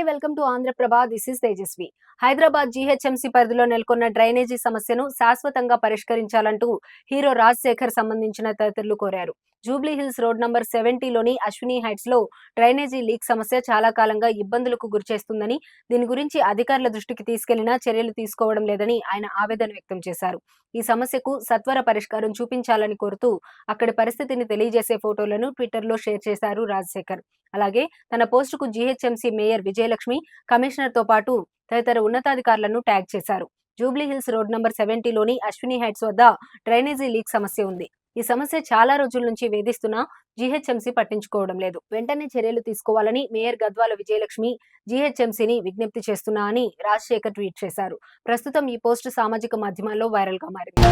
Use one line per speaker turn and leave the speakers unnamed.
Welcome to Andhra Prabha. This is Tejaswi. Hyderabad GHMC పరిధిలో నెలకొన్న drainage సమస్యను శాశ్వతంగా పరిష్కరించాలంటూ హీరో రాజశేఖర్ సంబంధించిన తదితరులు కోరారు. జూబ్లీ హిల్స్ రోడ్ నంబర్ 70లోని అశ్విని హైట్స్ లో డ్రైనేజీ లీక్ సమస్య చాలా కాలంగా ఇబ్బందులకు గురిచేస్తుందని, దీని గురించి అధికారుల దృష్టికి తీసుకెళ్లినా చర్యలు తీసుకోవడం లేదని ఆయన ఆవేదన వ్యక్తం చేశారు. ఈ సమస్యకు సత్వర పరిష్కారం చూపించాలని కోరుతూ అక్కడి పరిస్థితిని తెలియజేసే ఫోటోలను ట్విట్టర్లో షేర్ చేశారు రాజశేఖర్. అలాగే తన పోస్టుకు జీహెచ్ఎంసీ మేయర్ విజయలక్ష్మి, కమిషనర్ తో పాటు తదితర ఉన్నతాధికారులను ట్యాగ్ చేశారు. జూబ్లీ హిల్స్ రోడ్ నంబర్ 70లోని అశ్విని హైట్స్ వద్ద డ్రైనేజీ లీక్ సమస్య ఉంది. ఈ సమస్య చాలా రోజుల నుంచి వేధిస్తున్నా జీహెచ్ఎంసీ పట్టించుకోవడం లేదు. వెంటనే చర్యలు తీసుకోవాలని మేయర్ గద్వాల విజయలక్ష్మి జీహెచ్ఎంసీని విజ్ఞప్తి చేస్తున్నా అని రాజశేఖర్ ట్వీట్ చేశారు. ప్రస్తుతం ఈ పోస్టు సామాజిక మాధ్యమాల్లో వైరల్ గా మారింది.